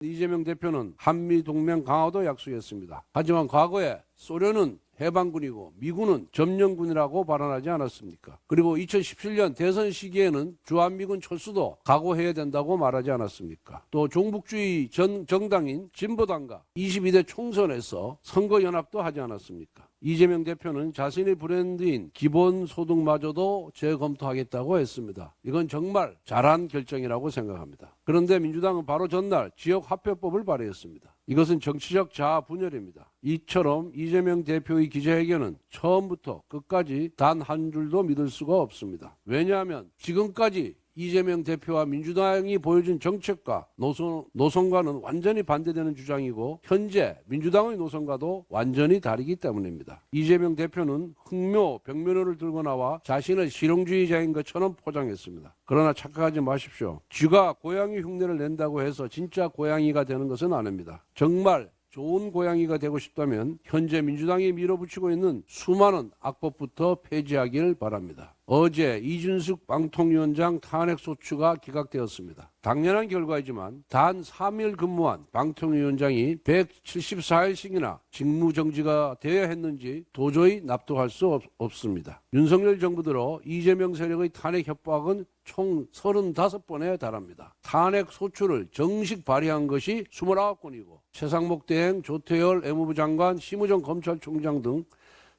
이재명 대표는 한미동맹 강화도 약속했습니다. 하지만 과거에 소련은 해방군이고 미군은 점령군이라고 발언하지 않았습니까? 그리고 2017년 대선 시기에는 주한미군 철수도 각오해야 된다고 말하지 않았습니까? 또 종북주의 정당인 진보당과 22대 총선에서 선거연합도 하지 않았습니까? 이재명 대표는 자신의 브랜드인 기본소득마저도 재검토하겠다고 했습니다. 이건 정말 잘한 결정이라고 생각합니다. 그런데 민주당은 바로 전날 지역화폐법을 발의했습니다. 이것은 정치적 자아 분열입니다. 이처럼 이재명 대표의 기자회견은 처음부터 끝까지 단 한 줄도 믿을 수가 없습니다. 왜냐하면 지금까지 이재명 대표와 민주당이 보여준 정책과 노선과는 완전히 반대되는 주장이고 현재 민주당의 노선과도 완전히 다르기 때문입니다. 이재명 대표는 흑묘, 병면호를 들고 나와 자신을 실용주의자인 것처럼 포장했습니다. 그러나 착각하지 마십시오. 쥐가 고양이 흉내를 낸다고 해서 진짜 고양이가 되는 것은 아닙니다. 정말 좋은 고양이가 되고 싶다면 현재 민주당이 밀어붙이고 있는 수많은 악법부터 폐지하기를 바랍니다. 어제 이준석 방통위원장 탄핵소추가 기각되었습니다. 당연한 결과이지만 단 3일 근무한 방통위원장이 174일씩이나 직무정지가 되어야 했는지 도저히 납득할 수 없습니다. 윤석열 정부 들어 이재명 세력의 탄핵 협박은 총 35번에 달합니다. 탄핵 소추를 정식 발의한 것이 29건이고 최상목 대행, 조태열 외무부 장관, 심우정 검찰총장 등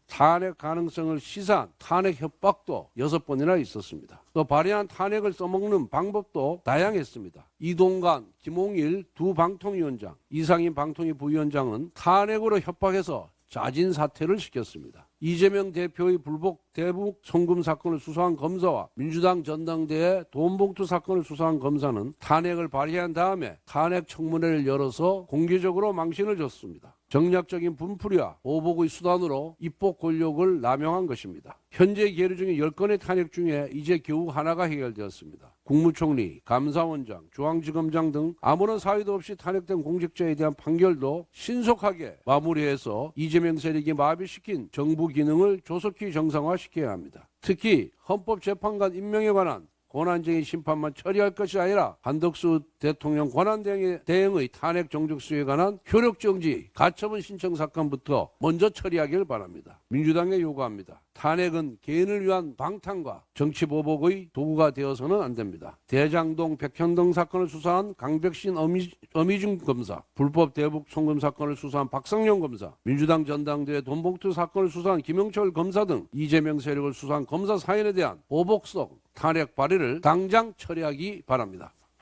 탄핵 가능성을 시사한 탄핵 협박도 6번이나 있었습니다. 또 발의한 탄핵을 써먹는 방법도 다양했습니다. 이동관, 김홍일 두 방통위원장, 이상인 방통위 부위원장은 탄핵으로 협박해서 자진 사퇴를 시켰습니다. 이재명 대표의 불복 대북 송금 사건을 수사한 검사와 민주당 전당대회 돈봉투 사건을 수사한 검사는 탄핵을 발의한 다음에 탄핵 청문회를 열어서 공개적으로 망신을 줬습니다. 정략적인 분풀이와 보복의 수단으로 입법 권력을 남용한 것입니다. 현재 계류 중에 10건의 탄핵 중에 이제 겨우 하나가 해결되었습니다. 국무총리, 감사원장, 중앙지검장 등 아무런 사유도 없이 탄핵된 공직자에 대한 판결도 신속하게 마무리해서 이재명 세력이 마비시킨 정부 기능을 조속히 정상화시켜야 합니다. 특히 헌법재판관 임명에 관한 권한쟁의 심판만 처리할 것이 아니라 한덕수 대통령 권한대행의 탄핵 정적 수에 관한 효력정지, 가처분 신청 사건부터 먼저 처리하길 바랍니다. 민주당에 요구합니다. 탄핵은 개인을 위한 방탄과 정치보복의 도구가 되어서는 안 됩니다. 대장동 백현동 사건을 수사한 강백신 어미중 검사, 불법 대북 송금 사건을 수사한 박성용 검사, 민주당 전당대회 돈봉투 사건을 수사한 김영철 검사 등 이재명 세력을 수사한 검사 사연에 대한 보복성 탄핵 발의를 당장 처리하기 바랍니다.